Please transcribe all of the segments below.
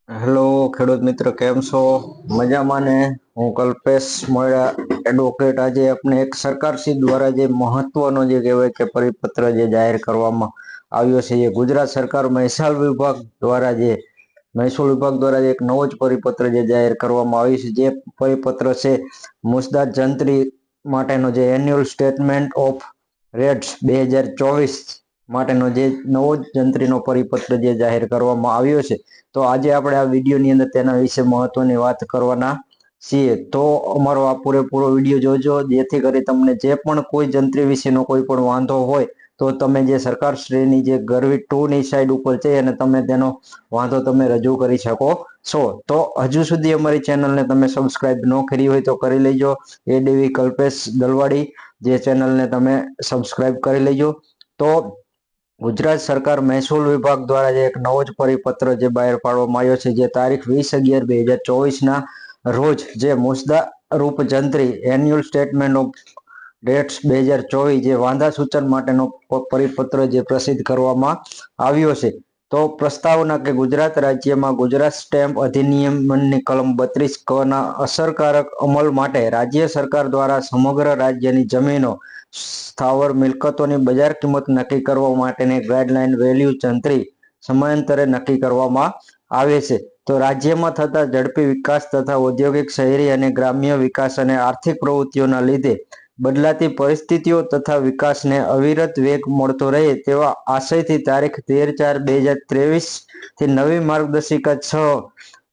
Hello ખેડૂત મિત્ર, કેમ છો? મજામાં ને? હું કલ્પેશ મોયરા એડવોકેટ આજે આપણે એક સરકારશ્રી દ્વારા જે મહત્વનો જે કહેવાય કે પરિપત્ર જે જાહેર કરવામાં આવ્યો છે, એ ગુજરાત સરકાર મહેસૂલ વિભાગ દ્વારા એક નવો જ પરિપત્ર જે જાહેર કરવામાં આવ્યો છે. જે પરિપત્ર છે મુસદ્દા જંત્રી માટેનો જે એન્યુઅલ સ્ટેટમેન્ટ ઓફ રેટ્સ 2024 માટેનો જે નવો જ જંત્રીનો પરિપત્ર જે જાહેર કરવામાં આવ્યો છે, તો આજે આપણે આ વિડીયોની અંદર તેના વિશે મહત્વની વાત કરવાના છીએ. તો અમારો આ પૂરેપૂરો વિડીયો જોજો, જેથી કરી તમને જે પણ કોઈ જંત્રી વિશેનો કોઈ પણ વાંધો હોય તો તમે જે સરકારશ્રીની જે ગરવી 2 ની સાઈડ ઉપર છે અને તમે તેનો વાંધો તમે રજૂ કરી શકો છો. તો હજુ સુધી અમારી ચેનલને તમે સબસ્ક્રાઇબ ન કરી હોય તો કરી લેજો. એડીવી કલ્પેશ દલવાડી જે ચેનલને તમે સબસ્ક્રાઇબ કરી લેજો. તો ગુજરાત સરકાર મહેસૂલ વિભાગ દ્વારા જે એક નવો જ પરિપત્ર જે બહાર પાડવામાં આવ્યો છે, જે તારીખ 20/11/2024 ના રોજ જે મુસદ્દા રૂપ જંત્રી એન્યુઅલ સ્ટેટમેન્ટ ઓફ રેટ્સ 2024 જે વાંધા સૂચન માટેનો પરિપત્ર જે પ્રસિદ્ધ કરવામાં આવ્યો છે. તો પ્રસ્તાવના કે ગુજરાત રાજ્યમાં ગુજરાત સ્ટેમ્પ અધિનિયમની કલમ 32 ક ના અસરકારક અમલ માટે રાજ્ય સરકાર દ્વારા સમગ્ર રાજ્યની જમીનો, સ્થાવર મિલકતોની બજાર કિંમત નક્કી કરવા માટેની ગાઈડલાઈન વેલ્યુ જંત્રી સમયાંતરે નક્કી કરવામાં આવે છે. તો રાજ્યમાં થતા ઝડપી વિકાસ તથા ઔદ્યોગિક, શહેરી અને ગ્રામ્ય વિકાસ અને આર્થિક પ્રવૃત્તિઓના લીધે બદલાતી પરિસ્થિતિઓ તથા વિકાસને અવિરત વેગ મળતો રહે તેવા આશયથી તારીખ 13/4/2023 થી નવી માર્ગદર્શિકા 6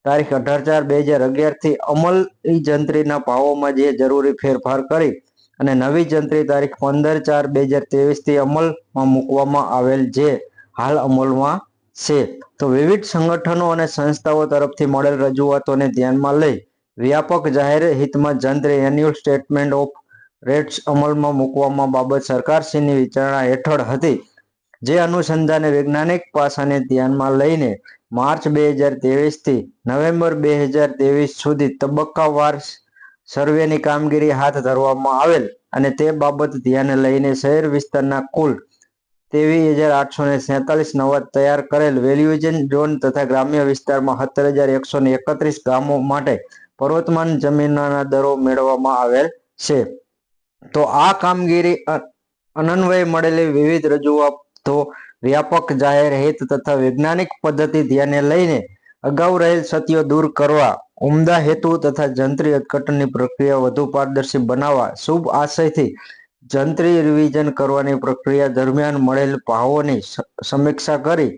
તારીખ 18/4/2011 થી અમલી જંત્રીના ભાવોમાં જે જરૂરી ફેરફાર કરી અને નવી જંત્રી તારીખ 15/4/2023 થી અમલમાં મૂકવામાં આવેલ, જે હાલ અમલમાં છે. તો વિવિધ સંગઠનો અને સંસ્થાઓ તરફથી મળેલ રજૂઆતોને ધ્યાનમાં લઈ વ્યાપક જાહેર હિતમાં જંત્રી એન્યુઅલ સ્ટેટમેન્ટ ઓફ રેટ્સ અમલમાં મૂકવામાં બાબત સરકારશ્રીની વિચારણા હેઠળ હતી. જે અનુસંધાને વૈજ્ઞાનિક પાસાને ધ્યાનમાં લઈને માર્ચ 2023 થી નવેમ્બર 2023 સુધી તબક્કાવાર સર્વેની કામગીરી હાથ ધરવામાં આવેલ અને તે બાબત ધ્યાને લઈને શહેર વિસ્તારના કુલ 23,847 નવા તૈયાર કરેલ વેલ્યુએશન ઝોન તથા ગ્રામ્ય વિસ્તારમાં 17,131 ગામો માટે પર્વતમાન જમીનના દરો મેળવવામાં આવેલ છે. તો આ કામગીરી અન્વયે મળેલી વિવિધ રજૂઆતો વ્યાપક જાહેર હિત તથા વૈજ્ઞાનિક પદ્ધતિ ધ્યાને લઈને અગાઉ રહેલ ક્ષતિઓ દૂર કરવા, ઉમદા હેતુ તથા જંત્રી અર્થઘટનની પ્રક્રિયા વધુ પારદર્શી બનાવવા શુભ આશયથી જંત્રી રિવિઝન કરવાની પ્રક્રિયા દરમિયાન મળેલ ભાવોની સમીક્ષા કરી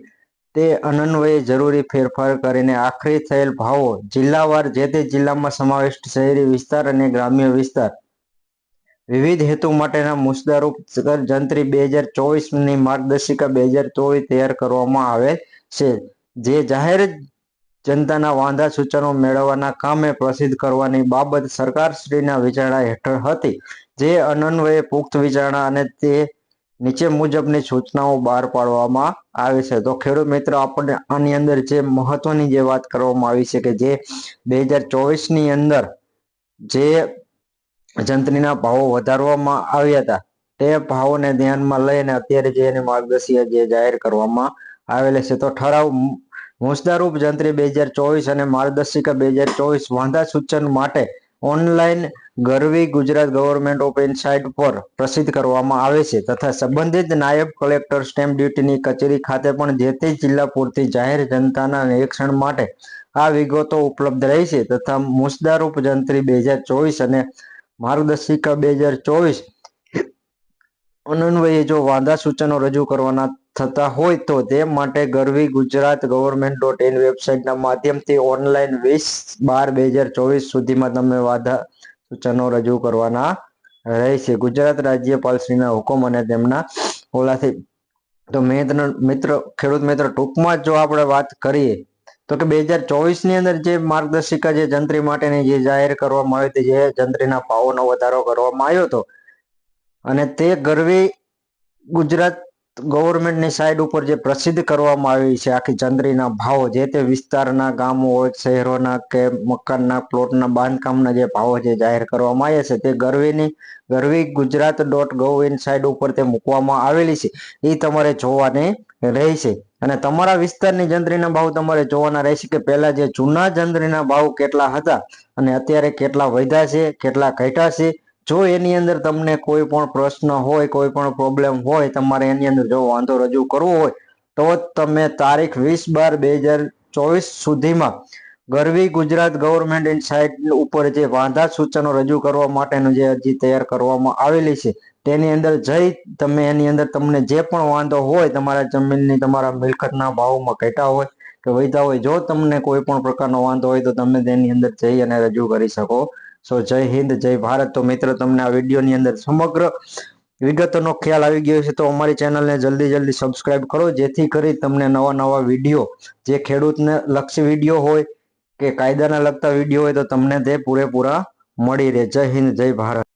તે અન્વયે જરૂરી ફેરફાર કરીને આખરી થયેલ ભાવો જિલ્લાવાર જે તે જિલ્લામાં સમાવિષ્ટ શહેરી વિસ્તાર અને ગ્રામ્ય વિસ્તાર વિવિધ હેતુ માટેના મુસદ્દારૂપ જંત્રી 2024 ની માર્ગદર્શિકા 2024 તૈયાર કરવામાં આવે છે. જે જાહેર જનતાના વાંધા સૂચનો મેળવવાના કામે પ્રસિદ્ધ કરવાની બાબત સરકારશ્રીના વિચારણા હેઠળ હતી. જે અન્વયે પુખ્ત વિચારણા અને તે નીચે મુજબની સૂચનાઓ બહાર પાડવામાં આવે છે. તો ખેડૂત મિત્ર, આપણને આની અંદર જે મહત્વની જે વાત કરવામાં આવી છે કે જે 2024 ની અંદર જે જંત્રીના ભાવો વધારવામાં આવ્યા હતા, તે ભાવોને ધ્યાનમાં લઈને અત્યારે જે એની માર્ગદર્શિકા જે જાહેર કરવામાં આવેલી છે, તો ઠરાવ મુસદ્દારૂપ જંત્રી 2024 અને માર્ગદર્શિકા 2024 વાંધા સૂચન માટે online Garvi Gujarat government of insight પર પ્રસિદ્ધ કરવામાં આવે છે તથા સંબંધિત નાયબ કલેક્ટર સ્ટેમ્પ ડ્યુટીની કચેરી ખાતે પણ જે તે જિલ્લા પૂરતી જાહેર જનતાના નિરીક્ષણ માટે આ વિગતો ઉપલબ્ધ રહેશે. તથા મુસદ્દારૂપ જંત્રી 2024 અને માર્ગદર્શિકા 2024 અન્વયે જો વાંધા સૂચનો રજૂ કરવાના થતા હોય તો તે માટે ગરવી ગુજરાત ગવર્મેન્ટ.in વેબસાઇટના માધ્યમથી ઓનલાઈન 20/12/2024 સુધીમાં તમે વાંધા સૂચનો રજૂ કરવાના રહેશે, ગુજરાત રાજ્યપાલશ્રીના હુકમ અને તેમના ઓલાથી. તો ખેડૂત મિત્ર, ટૂંકમાં જો આપણે વાત કરીએ તો કે 2024 ની અંદર જે માર્ગદર્શિકા જે જંત્રી માટેની જે જાહેર કરવામાં આવી હતી, જે જંત્રીના ભાવોનો વધારો કરવામાં આવ્યો હતો અને તે ગરવી ગુજરાત ગવર્મેન્ટની સાઇડ ઉપર જે પ્રસિદ્ધ કરવામાં આવી છે આખી ચંદ્રીના ભાવો જે તે વિસ્તારના ગામો હોય શહેરોના કે મકાનના પ્લોટના બાંધકામના જે ભાવો જે જાહેર કરવામાં આવ્યા છે તે ગરવી ગુજરાત .gov.in સાઇટ ઉપર તે મૂકવામાં આવેલી છે એ તમારે જોવાની રહેશે અને તમારા વિસ્તારની ચંદ્રીના ભાવ તમારે જોવાના રહેશે કે પહેલા જે જૂના ચંદ્રીના ભાવ કેટલા હતા અને અત્યારે કેટલા વધ્યા છે કેટલા ઘટ્યા છે। જો એની અંદર તમને કોઈ પણ પ્રશ્ન હોય કોઈ પણ પ્રોબ્લેમ હોય તમારે એની અંદર જો વાંધો રજૂ કરવો હોય તો તમે તારીખ 20/12/2024 સુધીમાં ગરવી ગુજરાત ગવર્મેન્ટ સાઇટ ઉપર જે વાંધા સૂચનો રજૂ કરવા માટેનું જે અરજી તૈયાર કરવામાં આવેલી છે તેની અંદર જઈ તમે એની અંદર તમને જે પણ વાંધો હોય તમારા જમીનની તમારા મિલકતના ભાવમાં ઘટ્યા હોય કે વધ્યા હોય જો તમને કોઈ પણ પ્રકારનો વાંધો હોય તો તમે તેની અંદર જઈ અને રજૂ કરી શકો છો। જય હિન્દ જય ભારત। તો મિત્રો તમને આ વિડીયોની અંદર સમગ્ર વિગતોનો ખ્યાલ આવી ગયો છે તો અમારી ચેનલને જલ્દી સબસ્ક્રાઇબ કરો જેથી કરી તમને નવા વિડીયો જે ખેડૂતને લક્ષી વિડીયો હોય કે કાયદાના લગતા વિડીયો હોય તો તમને તે પૂરેપૂરા મળી રહે। જય હિન્દ જય ભારત।